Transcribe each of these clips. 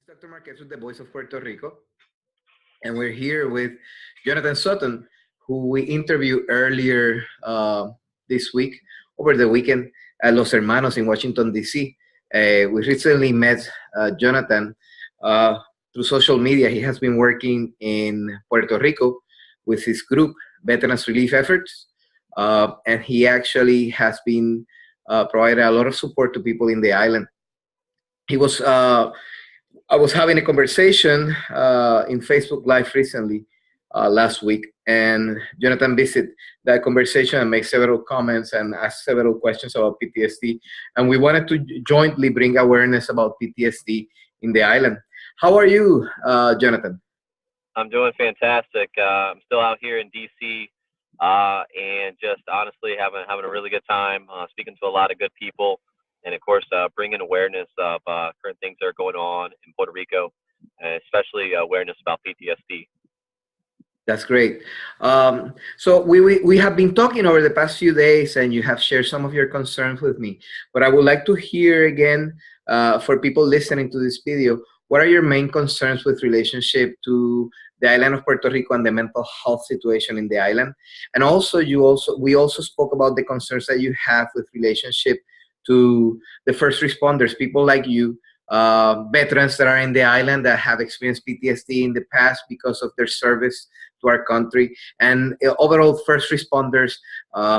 Dr. Marquez with the Voice of Puerto Rico, and we're here with Johnathan Sutton, who we interviewed earlier this week, over the weekend, at Los Hermanos in Washington, D.C. We recently met Johnathan uh, through social media. He has been working in Puerto Rico with his group, Veterans Relief Efforts, and he actually has been providing a lot of support to people in the island. He was I was having a conversation in Facebook Live recently, last week, and Jonathan visited that conversation and made several comments and asked several questions about PTSD. And we wanted to jointly bring awareness about PTSD in the island. How are you, Jonathan? I'm doing fantastic. I'm still out here in DC, and just honestly having a really good time speaking to a lot of good people, and of course bringing awareness of current things that are going on in Puerto Rico, and especially awareness about PTSD. That's great. So we have been talking over the past few days, and you have shared some of your concerns with me. But I would like to hear again, for people listening to this video, what are your main concerns with relationship to the island of Puerto Rico and the mental health situation in the island? And also, we also spoke about the concerns that you have with relationship to the first responders, people like you, veterans that are in the island that have experienced PTSD in the past because of their service to our country, and overall first responders,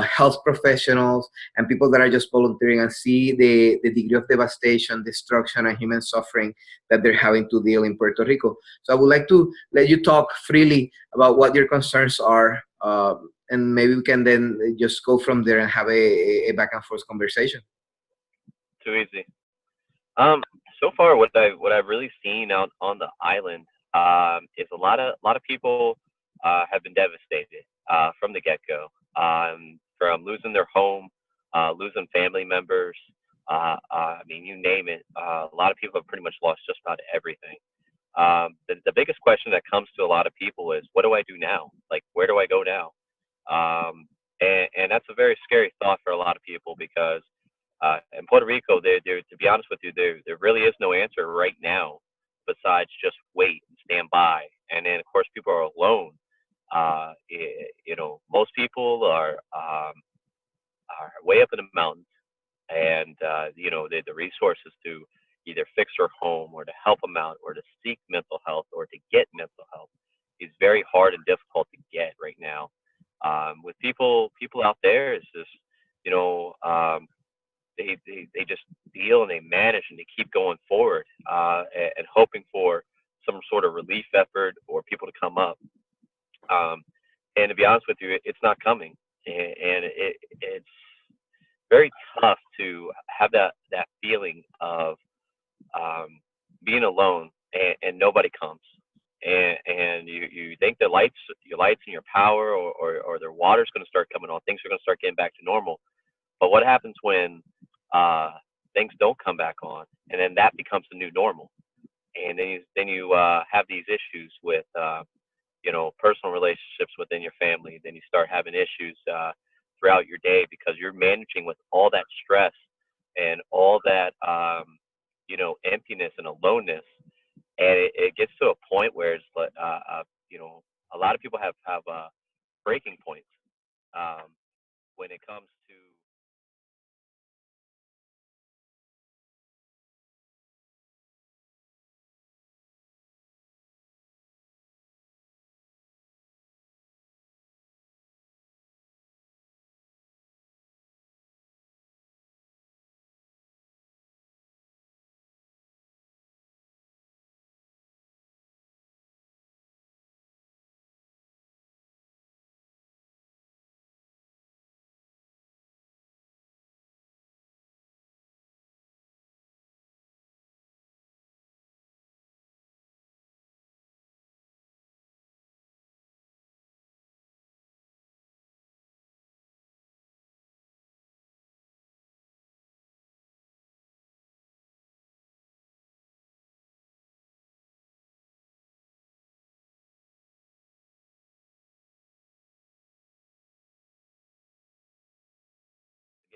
health professionals, and people that are just volunteering and see the degree of devastation, destruction, and human suffering that they're having to deal in Puerto Rico. So I would like to let you talk freely about what your concerns are, and maybe we can then just go from there and have a back and forth conversation. Too easy. Um, so far, what I've really seen out on the island is a lot of people have been devastated from the get go, from losing their home, losing family members. I mean, you name it. A lot of people have pretty much lost just about everything. The biggest question that comes to a lot of people is, what do I do now? Like, where do I go now? And that's a very scary thought for a lot of people because in Puerto Rico, to be honest with you, there really is no answer right now besides just wait and stand by. And then, of course, people are alone. Most people are way up in the mountains, and the resources to either fix their home or to help them out or to seek mental health or to get mental health is very hard and difficult to get right now. With people out there, it's just you know. They just deal and they manage and they keep going forward and hoping for some sort of relief effort or people to come up. Um, and to be honest with you, it's not coming, and it's very tough to have that feeling of um, being alone and nobody comes. And you think your lights and your power or their water's going to start coming on, things are going to start getting back to normal. But what happens when uh, things don't come back on, and then that becomes the new normal, and then you have these issues with personal relationships within your family. Then you start having issues throughout your day because you're managing with all that stress and all that emptiness and aloneness, and it gets to a point where it's like a lot of people have breaking points um, when it comes to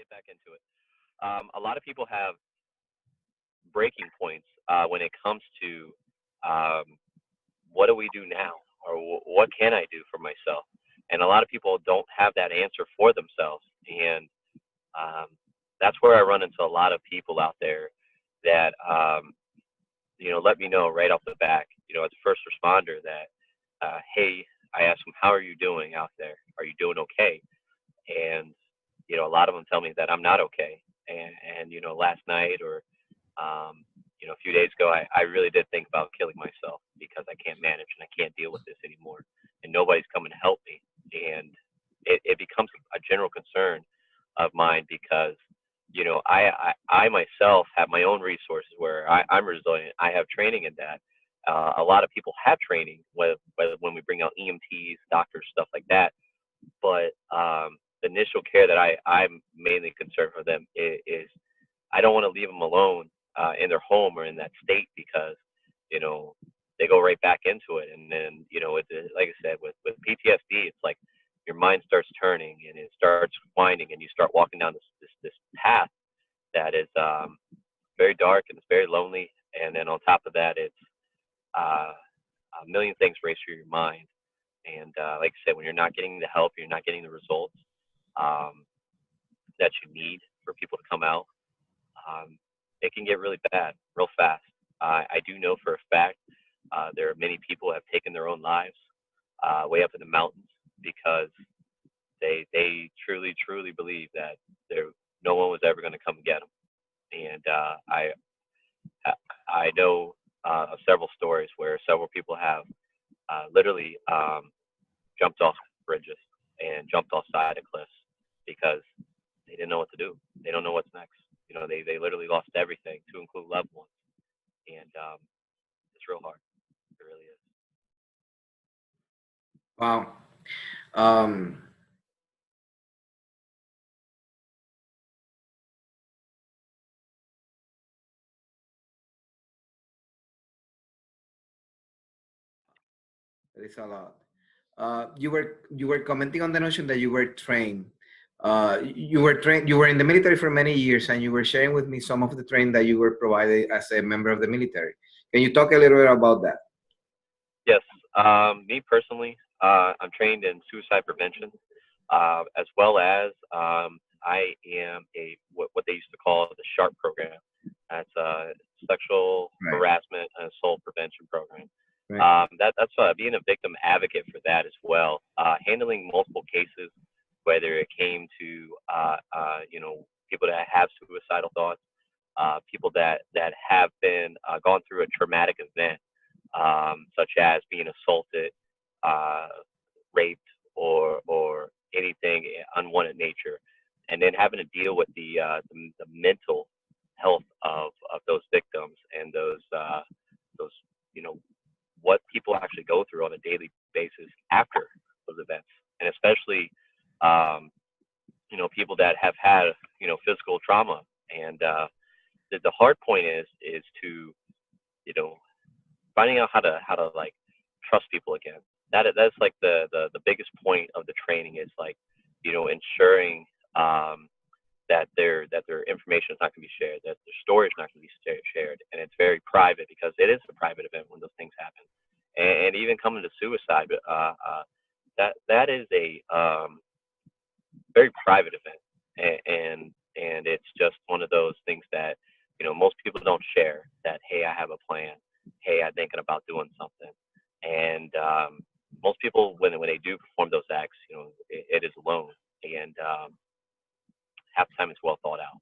get back into it. A lot of people have breaking points when it comes to what do we do now, or what can I do for myself? And a lot of people don't have that answer for themselves, and um, that's where I run into a lot of people out there that let me know right off the back, as a first responder, that hey, I ask them, how are you doing out there? Are you doing okay? And a lot of them tell me that I'm not okay. And last night, or a few days ago, I really did think about killing myself because I can't manage and I can't deal with this anymore, and nobody's coming to help me. And it becomes a general concern of mine because I myself have my own resources where I'm resilient. I have training in that. A lot of people have training, whether when we bring out EMTs, doctors, stuff like that. But the initial care that I'm mainly concerned for them is I don't want to leave them alone in their home or in that state, because you know they go right back into it. And then like I said, with PTSD, it's like your mind starts turning and it starts winding, and you start walking down this path that is very dark and it's very lonely. And then on top of that, it's a million things race through your mind. And like I said, when you're not getting the help, you're not getting the results um, that you need for people to come out, um, it can get really bad real fast. I do know for a fact there are many people who have taken their own lives way up in the mountains because they truly believe that there no one was ever going to come get them. And I know of several stories where several people have literally jumped off bridges and jumped off side of cliffs because they didn't know what to do. They don't know what's next. They literally lost everything, to include loved ones. And it's real hard. It really is. Wow. Um, that is a lot. You were commenting on the notion that you were trained. You were trained. You were in the military for many years, and you were sharing with me some of the training that you were provided as a member of the military. Can you talk a little bit about that? Yes. Me personally, I'm trained in suicide prevention, as well as I am what they used to call the SHARP program. That's a sexual Right. harassment and assault prevention program. Right. That's being a victim advocate for that as well. Handling multiple cases, whether it came to people that have suicidal thoughts, people that have been gone through a traumatic event, such as being assaulted, uh, raped, or anything unwanted nature, and then having to deal with the mental health of those victims and those what people actually go through on a daily basis after those events, and especially um, people that have had physical trauma. And the hard point is to you know finding out how to like trust people again. That's like the biggest point of the training, is like ensuring that their information is not going to be shared, that their story is not going to be shared, and it's very private, because it is a private event when those things happen. And even coming to suicide, that is a very private event, and it's just one of those things that most people don't share. That, hey, I have a plan. Hey, I'm thinking about doing something. And most people, when they do perform those acts, it is alone, and half the time it's well thought out.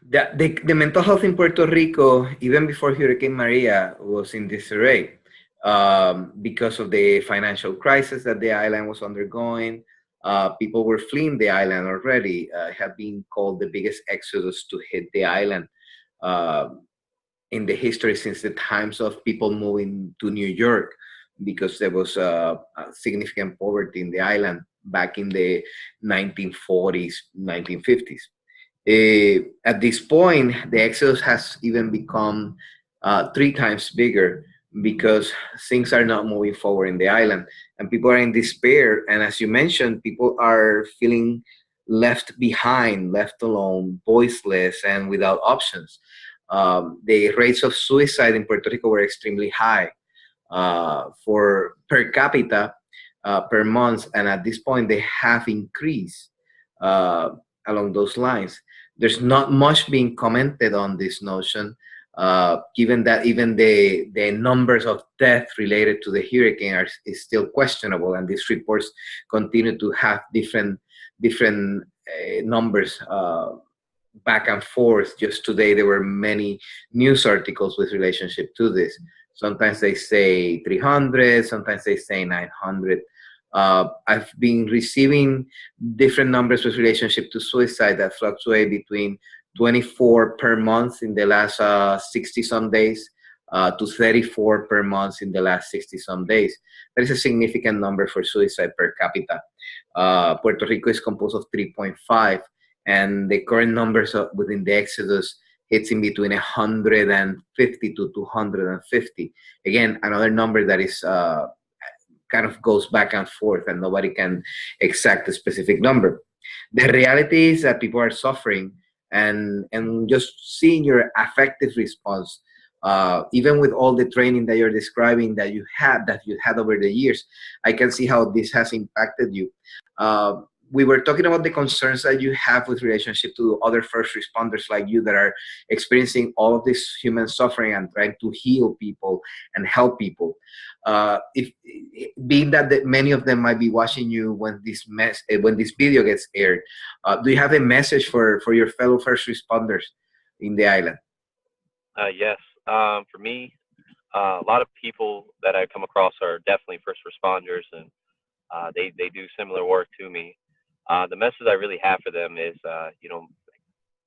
The mental health in Puerto Rico, even before Hurricane Maria, was in disarray because of the financial crisis that the island was undergoing. People were fleeing the island already. It had been called the biggest exodus to hit the island uh, in the history since the times of people moving to New York, because there was a significant poverty in the island back in the 1940s, 1950s. At this point, the exodus has even become three times bigger because things are not moving forward in the island, and people are in despair. And as you mentioned, people are feeling left behind, left alone, voiceless, and without options. The rates of suicide in Puerto Rico were extremely high for per capita per month, and at this point they have increased uh, along those lines. There's not much being commented on this notion, given that even the numbers of deaths related to the hurricane is still questionable, and these reports continue to have different numbers back and forth. Just today, there were many news articles with relationship to this. Sometimes they say 300, sometimes they say 900. I've been receiving different numbers with relationship to suicide that fluctuate between 24 per month in the last 60 some days to 34 per month in the last 60 some days. That is a significant number for suicide per capita. Puerto Rico is composed of 3.5, and the current numbers within the exodus hits in between 150 to 250. Again, another number that is kind of goes back and forth, and nobody can exact a specific number. The reality is that people are suffering, and just seeing your affective response, even with all the training that you're describing that you had over the years, I can see how this has impacted you. Uh, we were talking about the concerns that you have with relationship to other first responders like you that are experiencing all of this human suffering and trying to heal people and help people. If being that many of them might be watching you when when this video gets aired, do you have a message for your fellow first responders in the island? Yes. For me, a lot of people that I come across are definitely first responders, and they do similar work to me. The message I really have for them is,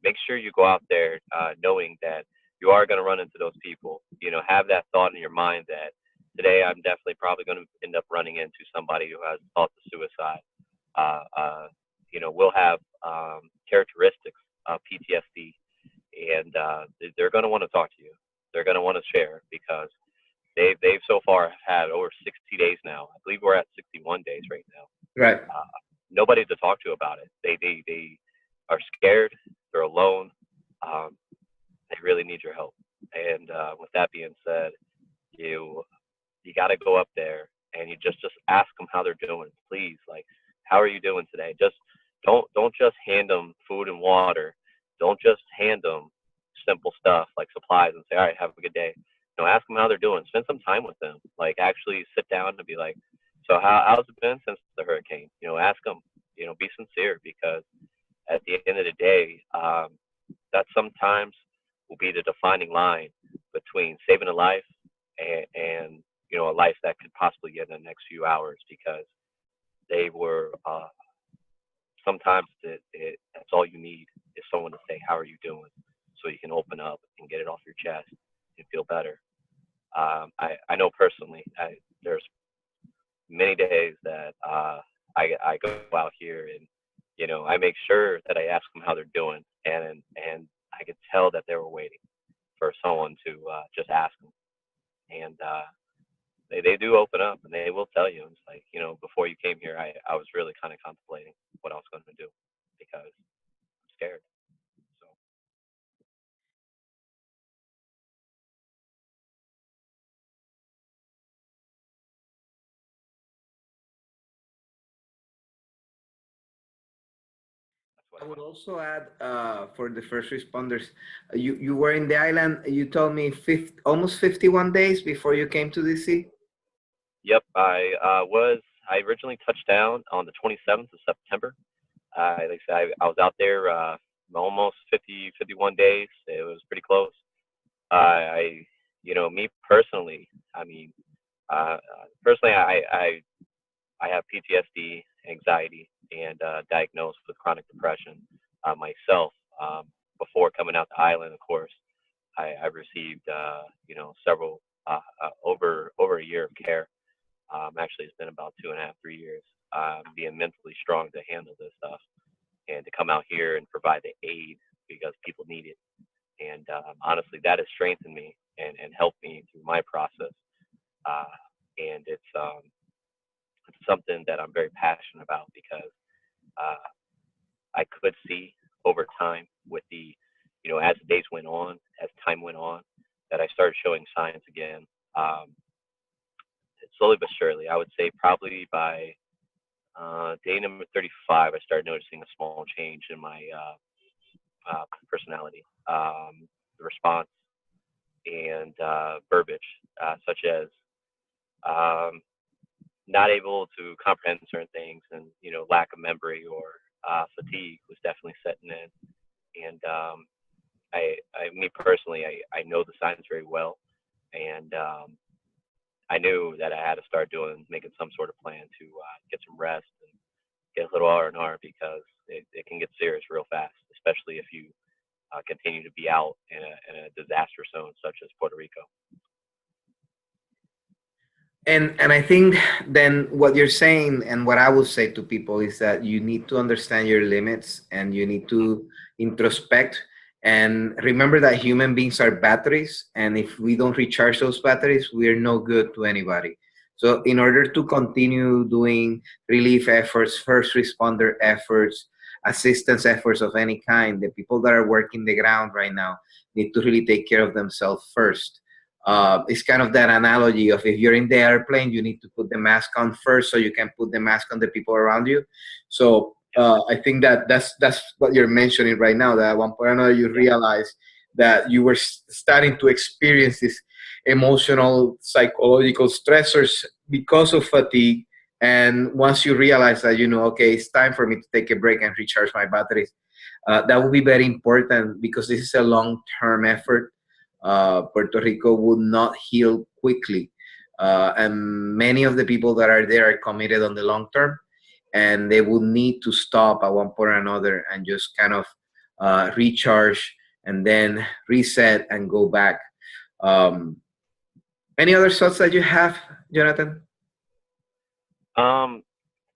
make sure you go out there knowing that you are going to run into those people. Have that thought in your mind that today I'm definitely probably going to end up running into somebody who has thoughts of suicide. We'll have characteristics of PTSD, and they're going to want to talk to you. They're going to want to share because they've so far had over 60 days now. I believe we're at 61 days right now. Right. Nobody to talk to about it. They are scared. They're alone. Um, they really need your help. And with that being said, you you got to go up there and you just ask them how they're doing. Please, like, how are you doing today? Just don't just hand them food and water. Don't just hand them simple stuff like supplies and say, all right, have a good day. Ask them how they're doing. Spend some time with them. Like, actually sit down and be like, so how's it been since the hurricane? Ask them. Be sincere because at the end of the day, that sometimes will be the defining line between saving a life and a life that could possibly get in the next few hours because they were sometimes that's all you need is someone to say, how are you doing? So you can open up and get it off your chest and feel better. I know personally, there's many days that I go out here and I make sure that I ask them how they're doing, and I could tell that they were waiting for someone to just ask them, and they do open up and they will tell you. It's like before you came here, I was really kind of contemplating what I was going to do because I'm scared. So that's what I would happened. also add for the first responders, you were in the island. You told me almost 51 days before you came to DC. Yep, I originally touched down on the 27th of September. Like I said, I was out there almost 51 days. It was pretty close. Me personally, I mean, personally, I have PTSD, anxiety, and diagnosed with chronic depression myself. Before coming out the island, of course, I received, several over a year of care. Actually, it's been about 2.5, 3 years. Being mentally strong to handle this stuff and to come out here and provide the aid because people need it. And honestly, that has strengthened me and helped me through my process. Uh, and it's something that I'm very passionate about because uh, I could see over time with the, as the days went on, as time went on, that I started showing signs again. Um, Slowly but surely, I would say probably by day number 35, I started noticing a small change in my personality, the response, and verbiage, such as um, not able to comprehend certain things, and lack of memory or fatigue was definitely setting in. And me personally, I know the signs very well, and I knew that I had to start making some sort of plan to get some rest and get a little R&R, because it can get serious real fast, especially if you continue to be out in a disaster zone such as Puerto Rico. And I think then what you're saying and what I will say to people is that you need to understand your limits, and you need to introspect and remember that human beings are batteries, and if we don't recharge those batteries, we're no good to anybody. So in order to continue doing relief efforts, first responder efforts, assistance efforts of any kind, the people that are working the ground right now need to really take care of themselves first. It's kind of that analogy of, if you're in the airplane, you need to put the mask on first so you can put the mask on the people around you. So I think that's what you're mentioning right now, that at one point or another you realize that you were starting to experience these emotional, psychological stressors because of fatigue. And once you realize that, okay, it's time for me to take a break and recharge my batteries, that will be very important, because this is a long-term effort. Puerto Rico will not heal quickly. And many of the people that are there are committed on the long term, and they will need to stop at one point or another and just kind of recharge and then reset and go back. Um, any other thoughts that you have, Johnathan?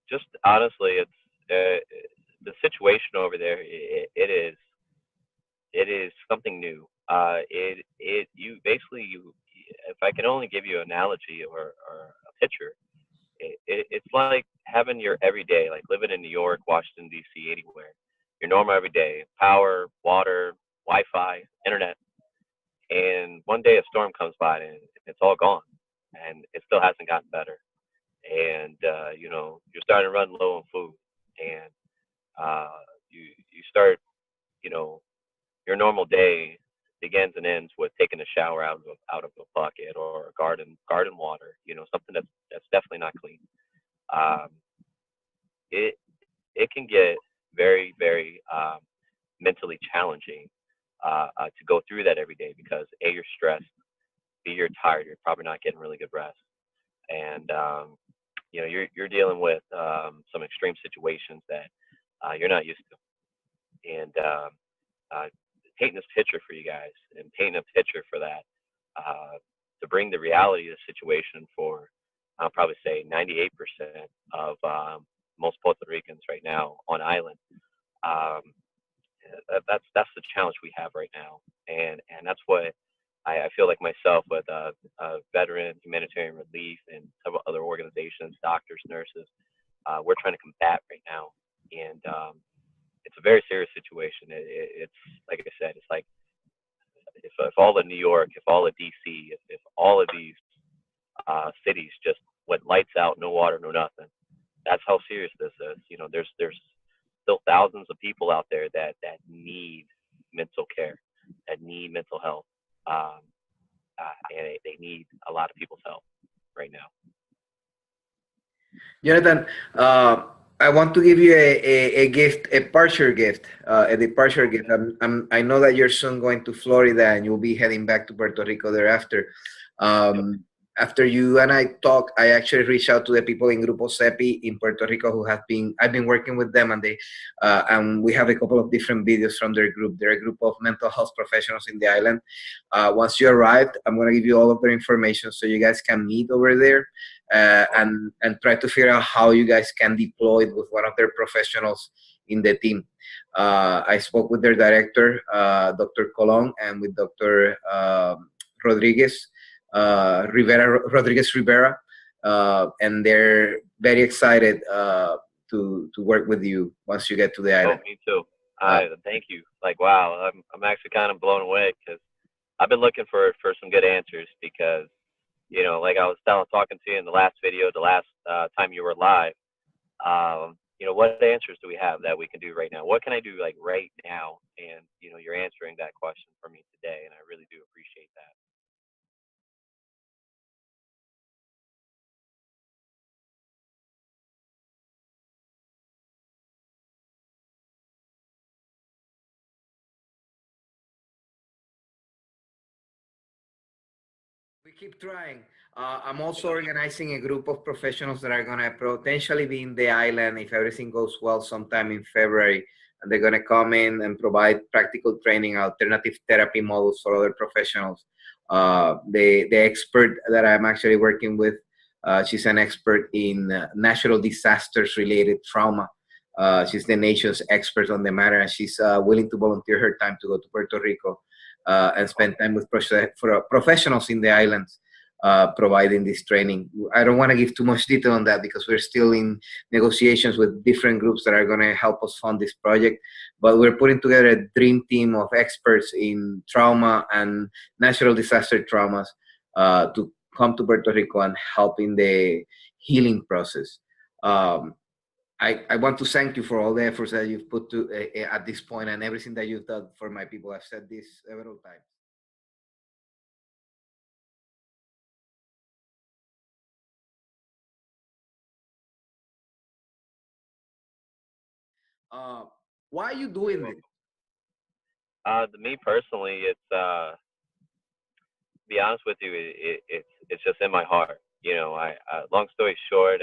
Just honestly, it's the situation over there. It is something new. If I can only give you an analogy or a picture, it's like having your everyday, like living in New York, Washington D.C., anywhere. Your normal everyday: power, water, Wi-Fi, internet, and one day a storm comes by and it's all gone, and it still hasn't gotten better. And you're starting to run low on food, and you start, you know, your normal day begins and ends with taking a shower out of a bucket or garden water. Something that's definitely not clean. Um, it it can get very, very mentally challenging to go through that every day, because A, you're stressed, B, you're tired, you're probably not getting really good rest, and you're dealing with some extreme situations that you're not used to. And uh, painting this picture for you guys, and painting a picture for that, to bring the reality of the situation for, I'll probably say 98% of most Puerto Ricans right now on island. Um, that's the challenge we have right now, and that's what I feel like myself, with veteran humanitarian relief and several other organizations, doctors, nurses, we're trying to combat right now. And it's a very serious situation. It's like I said, it's like if all of New York, if all of DC, if all of these cities just went lights out, no water, no nothing. That's how serious this is. There's still thousands of people out there that need mental care, that need mental health, and they need a lot of people's help right now. Jonathan, I want to give you a gift, a departure gift, a departure gift. I know that you're soon going to Florida and you'll be heading back to Puerto Rico thereafter. Yep. After you and I talk, I actually reached out to the people in Grupo CEPI in Puerto Rico I've been working with them, and we have a couple of different videos from their group. They're a group of mental health professionals in the island. Once you arrive, I'm going to give you all of their information so you guys can meet over there, and try to figure out how you guys can deploy with one of their professionals in the team. I spoke with their director, Dr. Colon, and with Dr. Rodriguez. Rodriguez Rivera, and they're very excited to work with you once you get to the Oh, island. me too. Thank you. Like, wow, I'm actually kind of blown away because I've been looking for some good answers because like I was talking to you in the last video, the last time you were live. What answers do we have that we can do right now? What can I do like right now? And you're answering that question for me today, and I really do appreciate that. We keep trying. I'm also organizing a group of professionals that are going to potentially be in the island if everything goes well sometime in February. And they're going to come in and provide practical training, alternative therapy models for other professionals. The expert that I'm actually working with, she's an expert in natural disasters related trauma. She's the nation's expert on the matter, and she's willing to volunteer her time to go to Puerto Rico and spend time with professionals in the islands providing this training. I don't want to give too much detail on that because we're still in negotiations with different groups that are going to help us fund this project. But we're putting together a dream team of experts in trauma and natural disaster traumas to come to Puerto Rico and help in the healing process. I want to thank you for all the efforts that you've put to at this point and everything that you've done for my people. I've said this several times. Why are you doing this? To me personally, it's to be honest with you, it's just in my heart. Long story short,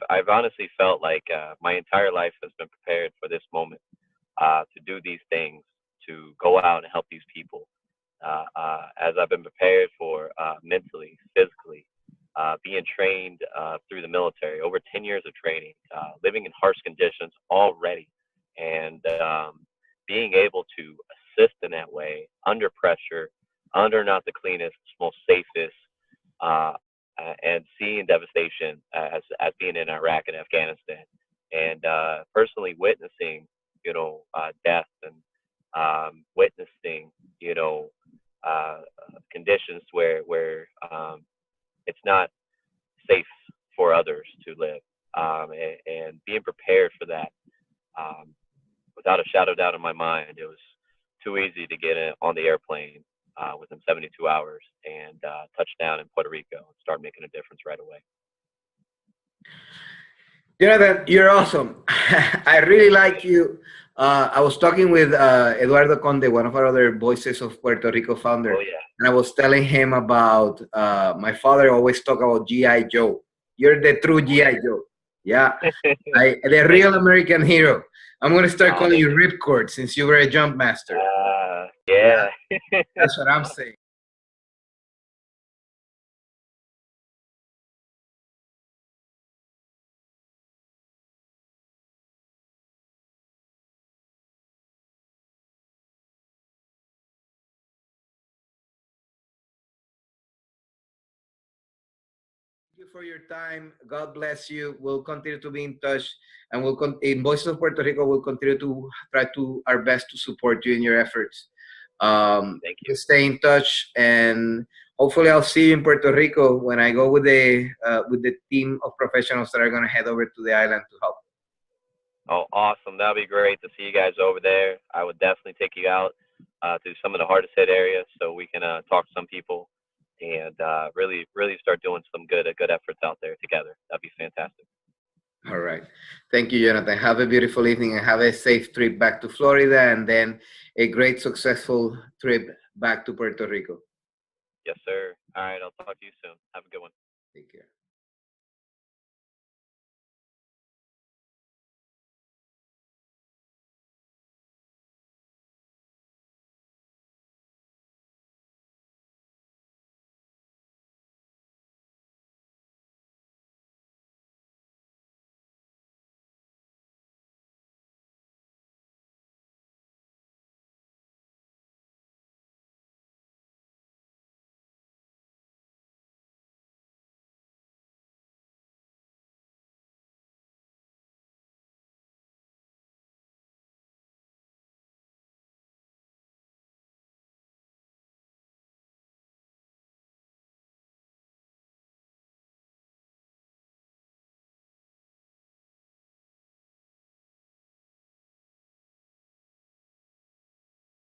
I've honestly felt like my entire life has been prepared for this moment to do these things, to go out and help these people. As I've been prepared for mentally, physically, being trained through the military, over 10 years of training, living in harsh conditions already, and being able to assist in that way under pressure, under not the cleanest, most safest, uh, and seeing devastation as being in Iraq and Afghanistan, and personally witnessing, death and witnessing, conditions where it's not safe for others to live, and being prepared for that. Um, Without a shadow of doubt in my mind, it was too easy to get on the airplane within 72 hours and touch down in Puerto Rico and start making a difference right away. Johnathan, you're awesome. I really like you. I was talking with Eduardo Conde, one of our other Voices of Puerto Rico founder, Oh yeah. and I was telling him about my father always talk about G.I. Joe. You're the true G.I. Joe. Yeah, the real American hero. I'm going to start calling you Ripcord since you were a jump master. Yeah. That's what I'm saying. You for your time. God bless you. We'll continue to be in touch, and in Voices of Puerto Rico, we'll continue to try to our best to support you in your efforts. Thank you. Stay in touch, and hopefully, I'll see you in Puerto Rico when I go with the team of professionals that are going to head over to the island to help. Oh, awesome! That'd be great to see you guys over there. I would definitely take you out to some of the hardest hit areas so we can talk to some people and really start doing some good efforts out there together. That'd be fantastic. All right. Thank you, Johnathan. Have a beautiful evening and have a safe trip back to Florida and then a great, successful trip back to Puerto Rico. Yes, sir. All right. I'll talk to you soon. Have a good one. Take care.